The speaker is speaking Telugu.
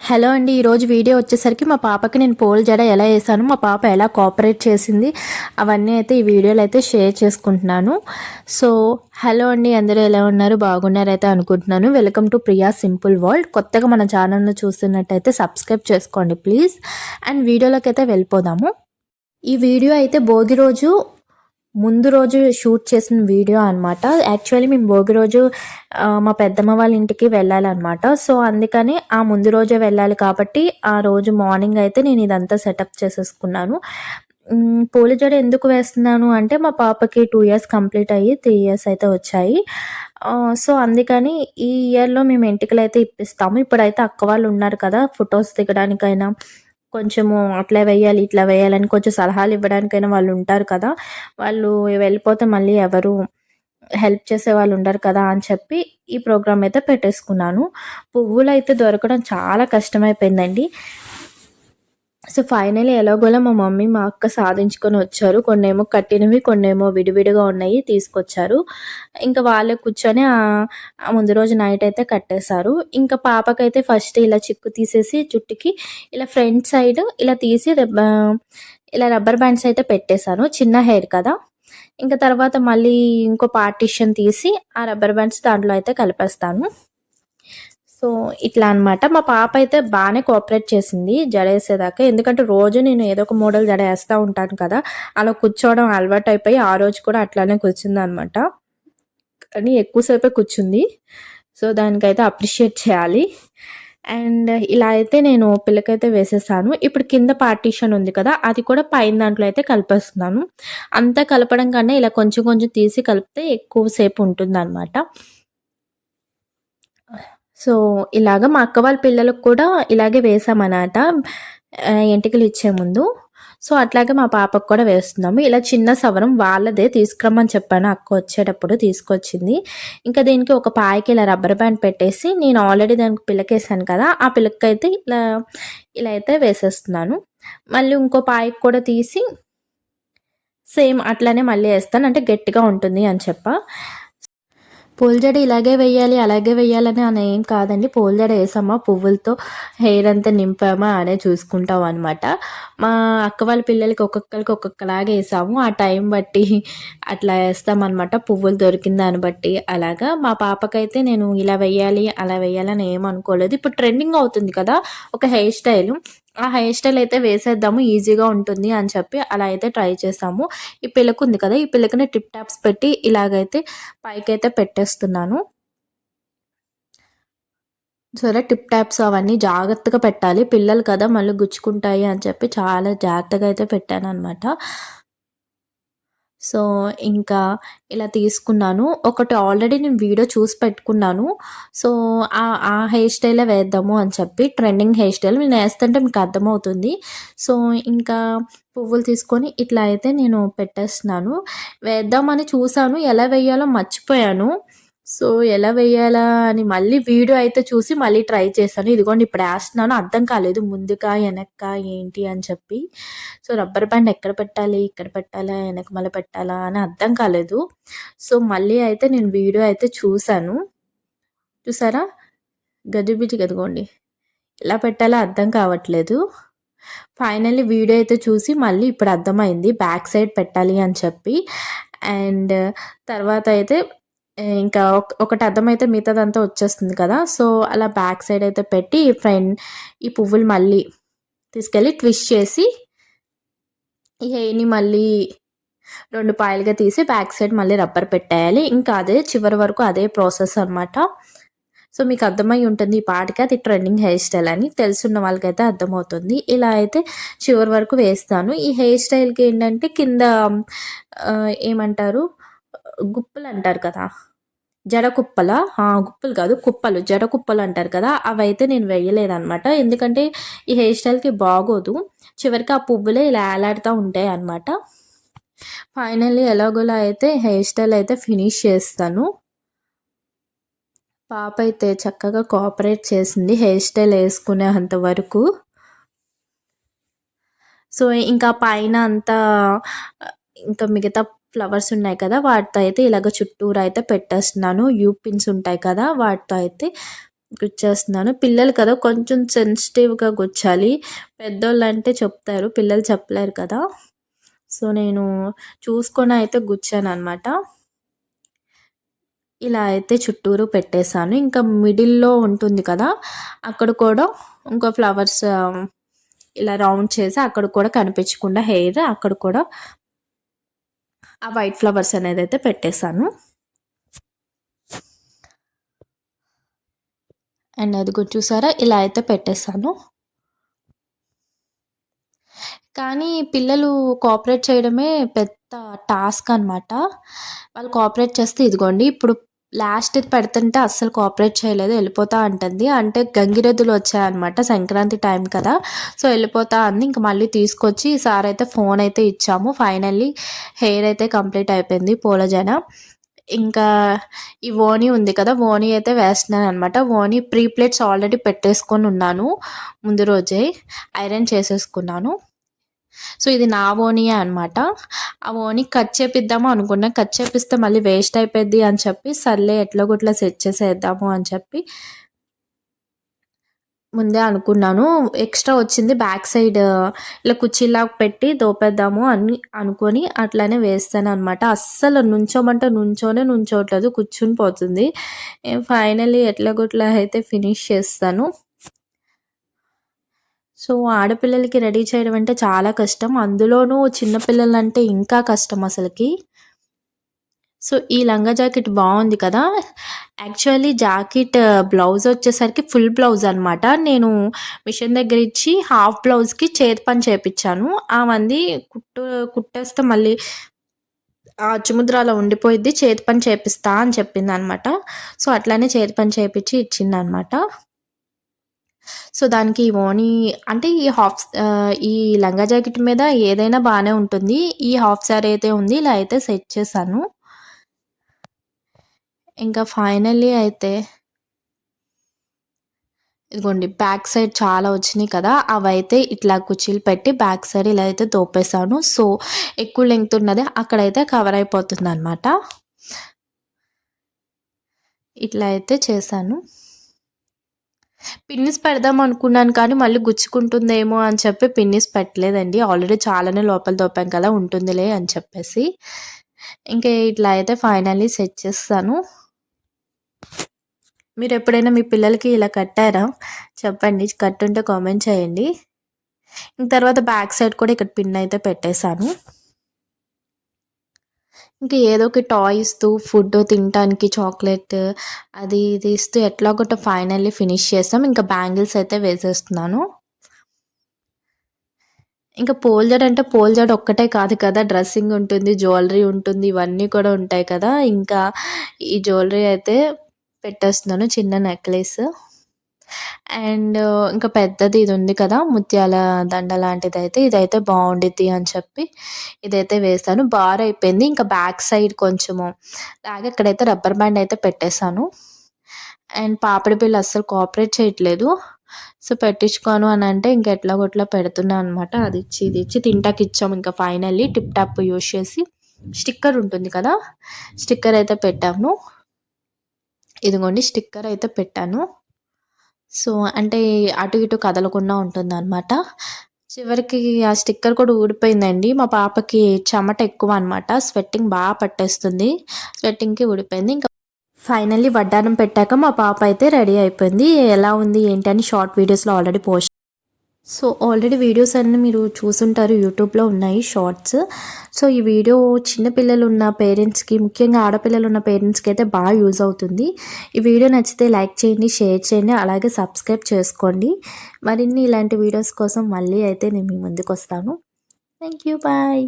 హలో అండి. ఈరోజు వీడియో వచ్చేసరికి మా పాపకి నేను పూల జడ ఎలా వేసాను, మా పాప ఎలా కోఆపరేట్ చేసింది, అవన్నీ అయితే ఈ వీడియోలో అయితే షేర్ చేసుకుంటున్నాను. సో హలో అండి, అందరూ ఎలా ఉన్నారు? బాగున్నారైతే అనుకుంటున్నాను. Welcome to Priya simple world. కొత్తగా మన ఛానల్ను చూస్తున్నట్టయితే సబ్స్క్రైబ్ చేసుకోండి ప్లీజ్. అండ్ వీడియోలోకి అయితే వెళ్ళిపోదాము. ఈ వీడియో అయితే భోగి రోజు ముందు రోజు షూట్ చేసిన వీడియో అనమాట. యాక్చువల్లీ మేము భోగి రోజు మా పెద్దమ్మ వాళ్ళ ఇంటికి వెళ్ళాలన్నమాట. సో అందుకని ఆ ముందు రోజే వెళ్ళాలి కాబట్టి ఆ రోజు మార్నింగ్ అయితే నేను ఇదంతా సెటప్ చేసేసుకున్నాను. పూల జడ ఎందుకు వేస్తున్నాను అంటే మా పాపకి 2 ఇయర్స్ కంప్లీట్ అయ్యి 3 ఇయర్స్ అయితే వచ్చాయి. సో అందుకని ఈ ఇయర్‌లో మేము ఎంటికలైతే ఇప్పిస్తాము. ఇప్పుడైతే అక్క వాళ్ళు ఉన్నారు కదా! ఫొటోస్ దిగడానికైనా కొంచెము అట్లా వేయాలి, ఇట్లా వేయాలని కొంచెం సలహాలు ఇవ్వడానికైనా వాళ్ళు ఉంటారు కదా! వాళ్ళు వెళ్ళిపోతే మళ్ళీ ఎవరు హెల్ప్ చేసేవాళ్ళు ఉండరు కదా అని చెప్పి ఈ ప్రోగ్రామ్ అయితే పెట్టేసుకున్నాను. పువ్వులైతే దొరకడం చాలా కష్టమైపోయిందండి. సో ఫైనల్లీ ఎలాగోలా మా మమ్మీ, మా అక్క సాధించుకొని వచ్చారు. కొన్నేమో కట్టినవి, కొన్నేమో విడివిడిగా ఉన్నాయి తీసుకొచ్చారు. ఇంకా వాళ్ళే కూర్చొని ముందు రోజు నైట్ అయితే కట్టేశారు. ఇంకా పాపకైతే ఫస్ట్ ఇలా చిక్కు తీసేసి జుట్టుకి ఇలా ఫ్రంట్ సైడ్ ఇలా తీసి ఇలా రబ్బర్ బ్యాండ్స్ అయితే పెట్టేశాను. చిన్న హెయిర్ కదా! ఇంకా తర్వాత మళ్ళీ ఇంకో పార్టిషన్ తీసి ఆ రబ్బర్ బ్యాండ్స్ దాంట్లో అయితే కలిపేస్తాను. సో ఇట్లా అనమాట. మా పాప అయితే బానే కోఆపరేట్ చేసింది జడేసేదాకా. ఎందుకంటే రోజు నేను ఏదో ఒక మోడల్ జడ ఏస్తా ఉంటాను కదా! అలా కూర్చోవడం అలవాటయిపోయి ఆ రోజు కూడా అట్లానే కూర్చుందనమాట. కానీ ఎక్కువ సేపే కూర్చుంది. సో దానికైతే అప్రిషియేట్ చేయాలి. అండ్ ఇలా అయితే నేను పిల్లకైతే వేసేసాను. ఇప్పుడు కింద పార్టిషన్ ఉంది కదా! అది కూడా పైన దాంట్లో అయితే కలిపేస్తున్నాను. అంతా కలపడం కన్నా ఇలా కొంచెం కొంచెం తీసి కలిపితే ఎక్కువ సేపు ఉంటుందనమాట. సో ఇలాగ మా అక్క వాళ్ళ పిల్లలకు కూడా ఇలాగే వేసామనమాట. ఎంటికలు ఇచ్చే ముందు. సో అట్లాగే మా పాపకు కూడా వేస్తున్నాము. ఇలా చిన్న సవరం వాళ్ళదే తీసుకురమ్మని చెప్పాను. అక్క వచ్చేటప్పుడు తీసుకొచ్చింది. ఇంకా దీనికి ఒక పాయకి ఇలా రబ్బర్ బ్యాండ్ పెట్టేసి నేను ఆల్రెడీ దానికి పిల్లకేసాను కదా! ఆ పిల్లకైతే ఇలా అయితే వేసేస్తున్నాను. మళ్ళీ ఇంకో పాయకి కూడా తీసి సేమ్ అట్లనే మళ్ళీ ఏస్తాను. అంటే గట్టిగా ఉంటుంది అని చెప్పా. పూలజడ ఇలాగే వెయ్యాలి, అలాగే వెయ్యాలని అని ఏం కాదండి. పూలజడ ఏసామా, పువ్వులతో హెయిర్ అంతా నింపామా అనే చూసుకుంటామనమాట. మా అక్క వాళ్ళ పిల్లలకి ఒక్కొక్కళ్ళకి ఒక్కొక్కలాగా ఏసాము. ఆ టైం బట్టి అట్లా ఏస్తామనమాట. పువ్వులు దొరికిన దాన్ని బట్టి అలాగా. మా పాపకైతే నేను ఇలా వెయ్యాలి, అలా వెయ్యాలని ఏం అనుకోలేదు. ఇప్పుడు ట్రెండింగ్ అవుతుంది కదా ఒక హెయిర్ స్టైలు. ఆ హెయిర్ స్టైల్ అయితే వేసేద్దాము, ఈజీగా ఉంటుంది అని చెప్పి అలా అయితే ట్రై చేసాము. ఈ పిల్లకు ఉంది కదా! ఈ పిల్లకిని టిప్ టాప్స్ పెట్టి ఇలాగైతే పైకైతే పెట్టేస్తున్నాను. సరే టిప్ టాప్స్ అవన్నీ జాగ్రత్తగా పెట్టాలి. పిల్లలు కదా మళ్ళీ గుచ్చుకుంటాయి అని చెప్పి చాలా జాగ్రత్తగా అయితే పెట్టాననమాట. సో ఇంకా ఇలా తీసుకున్నాను. ఒకటి ఆల్రెడీ నేను వీడియో చూసి పెట్టుకున్నాను. సో ఆ హెయిర్ స్టైలే వేద్దాము అని చెప్పి ట్రెండింగ్ హెయిర్ స్టైల్ నేను వేస్తుంటే మీకు అర్థమవుతుంది. సో ఇంకా పువ్వులు తీసుకొని ఇట్లా అయితే నేను పెట్టేస్తున్నాను. వేద్దామని చూసాను, ఎలా వేయాలో మర్చిపోయాను. సో ఎలా వేయాలా అని మళ్ళీ వీడియో అయితే చూసి మళ్ళీ ట్రై చేశాను. ఇదిగోండి ఇప్పుడు ఏస్తున్నాను. అర్థం కాలేదు ముందుకా, వెనక్కా ఏంటి అని చెప్పి. సో రబ్బర్ బ్యాండ్ ఎక్కడ పెట్టాలి, ఇక్కడ పెట్టాలా, వెనకమాల పెట్టాలా అని అర్థం కాలేదు. సో మళ్ళీ అయితే నేను వీడియో అయితే చూసాను. చూసారా? గజిబిజిగా ఇదిగోండి ఎలా పెట్టాలో అర్థం కావట్లేదు. ఫైనల్లీ వీడియో అయితే చూసి మళ్ళీ ఇప్పుడు అర్థమైంది బ్యాక్ సైడ్ పెట్టాలి అని చెప్పి. అండ్ తర్వాత అయితే ఇంకా ఒకటి అర్థమైతే మిగతాదంతా వచ్చేస్తుంది కదా! సో అలా బ్యాక్ సైడ్ అయితే పెట్టి ఈ పువ్వులు మళ్ళీ తీసుకెళ్ళి ట్విస్ట్ చేసి ఈ హెయిర్‌ని మళ్ళీ 2 పాయలుగా తీసి బ్యాక్ సైడ్ మళ్ళీ రబ్బర్ పెట్టేయాలి. ఇంకా అదే చివరి వరకు అదే ప్రాసెస్ అనమాట. సో మీకు అర్థమై ఉంటుంది ఈ పాటికి అది ట్రెండింగ్ హెయిర్ స్టైల్ అని. తెలుసున్న వాళ్ళకైతే అర్థమవుతుంది. ఇలా అయితే చివరి వరకు వేస్తాను. ఈ హెయిర్ స్టైల్‌కి ఏంటంటే కింద ఏమంటారు గుప్పలు అంటారు కదా! జడ కుప్పలా? గుప్పలు కాదు కుప్పలు. జడ కుప్పలు అంటారు కదా! అవైతే నేను వేయలేదనమాట. ఎందుకంటే ఈ హెయిర్ స్టైల్‌కి బాగోదు. చివరికి ఆ పువ్వులే ఇలా ఏలాడుతా ఉంటాయనమాట. ఫైనల్లీ ఎలాగోలా అయితే హెయిర్ స్టైల్ అయితే ఫినిష్ చేస్తాను. పాప అయితే చక్కగా కోఆపరేట్ చేసింది హెయిర్ స్టైల్ ఏసుకునేంత వరకు. సో ఇంకా పైన అంతా ఇంకా మిగతా ఫ్లవర్స్ ఉన్నాయి కదా! వాటితో అయితే ఇలాగ చుట్టూరా అయితే పెట్టేస్తున్నాను. యూ పిన్స్ ఉంటాయి కదా! వాటితో అయితే గుచ్చేస్తున్నాను. పిల్లలు కదా కొంచెం సెన్సిటివ్‌గా గుచ్చాలి. పెద్దోళ్ళంటే చెప్తారు. పిల్లలు చెప్పలేరు కదా! సో, నేను చూసుకొని అయితే గుచ్చాననమాట. ఇలా అయితే చుట్టూరు పెట్టేసాను. ఇంకా మిడిల్‌లో ఉంటుంది కదా! అక్కడ కూడా ఇంకో ఫ్లవర్స్ ఇలా రౌండ్ చేసి అక్కడ కూడా కనిపించకుండా హెయిర్ అక్కడ కూడా ఆ వైట్ ఫ్లవర్స్ అనేదైతే పెట్టేసాను. అండ్ అదిగో చూసారా ఇలా అయితే పెట్టేసాను. కానీ పిల్లలు కోఆపరేట్ చేయడమే పెద్ద టాస్క్ అనమాట. వాళ్ళు కోఆపరేట్ చేస్తే ఇదిగోండి ఇప్పుడు లాస్ట్‌ది పెడుతుంటే అస్సలు కోఆపరేట్ చేయలేదు. ఎళ్ళిపోతా అంటుంది. అంటే గంగిరెద్దులు వచ్చాయన్నమాట. సంక్రాంతి టైం కదా! సో, ఎళ్ళిపోతా అంది. ఇంక మళ్ళీ తీసుకొచ్చి ఈసారైతే ఫోన్ అయితే ఇచ్చాము. ఫైనల్లీ హెయిర్ అయితే కంప్లీట్ అయిపోయింది పూల జడ. ఇంకా ఈ ఓణి ఉంది కదా! ఓణి అయితే వేస్తున్నాననమాట. ఓణి ప్రీ ప్లేట్స్ ఆల్రెడీ పెట్టేసుకొనున్నాను. ముందు రోజే ఐరన్ చేసేసుకున్నాను. సో, ఇది నా ఓణియే అనమాట. ఆ ఓణి కట్ చేపిద్దాము అనుకున్నా. కట్ చేపిస్తే మళ్ళీ వేస్ట్ అయిపోద్ది అని చెప్పి, సర్లే ఎట్లాగొట్లా సెట్ చేసేద్దాము అని చెప్పి ముందే అనుకున్నాను. ఎక్స్‌ట్రా వచ్చింది బ్యాక్ సైడ్ ఇలా కుర్చీలాగా పెట్టి దోపేద్దాము అని అనుకోని అట్లనే వేస్తాననమాట. అస్సలు నుంచోమంటే నుంచోట్లేదు. కూర్చుని పోతుంది. ఫైనల్లీ ఎట్లాగొట్లా అయితే ఫినిష్ చేస్తాను. సో, ఆడపిల్లలకి రెడీ చేయడం అంటే చాలా కష్టం. అందులోనూ చిన్న పిల్లలంటే ఇంకా కష్టం అసలకి. సో, ఈ లంగా జాకెట్ బావుంది కదా! యాక్చువల్లీ జాకెట్ బ్లౌజ్ వచ్చేసరికి ఫుల్ బ్లౌజ్ అనమాట. నేను మిషన్ దగ్గర ఇచ్చి హాఫ్ బ్లౌజ్‌కి చేతి పని చేపిచ్చాను. ఆమంది కుట్టేస్తే మళ్ళీ ఆ అచ్చుముద్ర అలా ఉండిపోయిద్ది. చేతి పని చేపిస్తా అని చెప్పిందనమాట. సో, అట్లానే చేతి పని చేపిచ్చి ఇచ్చిందనమాట. సో, దానికి ఓణి అంటే ఈ లంగా జాకెట్ మీద ఏదైనా బానే ఉంటుంది. ఈ హాఫ్ సారీ అయితే ఉంది. ఇలా అయితే సెట్ చేశాను. ఇంకా ఫైనల్లీ అయితే ఇదిగోండి బ్యాక్ సైడ్ చాలా వచ్చినాయి కదా! అవైతే ఇట్లా కుర్చీలు పెట్టి బ్యాక్ సైడ్ ఇలా అయితే తోపేసాను. సో, ఎక్కువ లెంగ్త్ ఉన్నది అక్కడైతే కవర్ అయిపోతుందనమాట. ఇట్లా అయితే చేశాను. పిన్నిస్ పెడదాం అనుకున్నాను కానీ మళ్ళీ గుచ్చుకుంటుందేమో అని చెప్పి పిన్నిస్ పెట్టలేదండి. ఆల్రెడీ చాలానే లోపల దోపాం కదా! ఉంటుందిలే అని చెప్పేసి. ఇంకా ఇట్లా అయితే ఫైనల్లీ సెట్ చేసేసాను. మీరెప్పుడైనా మీ పిల్లలకి ఇలా కట్టారా? చెప్పండి. కట్టుంటే కామెంట్ చేయండి. తర్వాత బ్యాక్ సైడ్ కూడా ఇక్కడ పిన్ అయితే పెట్టేసాను. ఇంక ఏదో ఒక టాయ్ ఇస్తూ, ఫుడ్ తినటానికి చాక్లెట్ అది ఇది ఇస్తూ ఎట్లాగొట్ట ఫైనల్లీ ఫినిష్ చేసాం. ఇంకా బ్యాంగిల్స్ అయితే వేసేస్తున్నాను. ఇంకా పోల్ జడ అంటే పోల్ జడ ఒక్కటే కాదు కదా! డ్రెస్సింగ్ ఉంటుంది, జ్యువెలరీ ఉంటుంది, ఇవన్నీ కూడా ఉంటాయి కదా! ఇంకా ఈ జ్యువెలరీ అయితే పెట్టేస్తున్నాను. చిన్న నెక్లెస్. అండ్ ఇంకా పెద్దది ఇది ఉంది కదా! ముత్యాల దండ లాంటిదైతే ఇదైతే బావుండిద్ది అని చెప్పి ఇదైతే వేశాను. బారైపోయింది. ఇంకా బ్యాక్ సైడ్ కొంచెము లాగా ఇక్కడైతే రబ్బర్ బ్యాండ్ అయితే పెట్టేసాను. అండ్ పాపిడి బిళ్ళ అస్సలు కోఆపరేట్ చేయట్లేదు. సో, పెట్టించుకోను అనంటే ఇంక ఎట్లాగొట్లా పెడుతున్నా అనమాట. అది ఇచ్చి, ఇది ఇచ్చి తింటాకిచ్చాము ఇంకా ఫైనల్లీ టిప్ టాప్ యూజ్ చేసి. స్టిక్కర్ ఉంటుంది కదా! స్టిక్కర్ అయితే పెట్టాము. ఇదిగోండి స్టిక్కర్ అయితే పెట్టాను. సో, అంటే అటు ఇటు కదలకుండా ఉంటుందనమాట. చివరికి ఆ స్టిక్కర్ కూడా ఊడిపోయిందండి. మా పాపకి చెమట ఎక్కువ అనమాట. స్వెట్టింగ్ పట్టేస్తుంది. స్వెట్టింగ్‌కి ఊడిపోయింది. ఇంకా ఫైనల్లీ వడ్డానం పెట్టాక మా పాప అయితే రెడీ అయిపోయింది. ఎలా ఉంది ఏంటి అని షార్ట్ వీడియోస్‌లో already post so, already videos అన్నీ మీరు చూసుంటారు. యూట్యూబ్‌లో ఉన్నాయి షార్ట్స్. సో, ఈ వీడియో చిన్న పిల్లలున్న పేరెంట్స్‌కి ముఖ్యంగా ఆడపిల్లలున్న పేరెంట్స్‌కి అయితే బాగా యూజ్ అవుతుంది. ఈ వీడియో నచ్చితే లైక్ చేయండి, షేర్ చేయండి, అలాగే సబ్స్క్రైబ్ చేసుకోండి. మరిన్ని ఇలాంటి వీడియోస్ కోసం మళ్ళీ అయితే నేను మీ ముందుకొస్తాను. Thank you. బాయ్.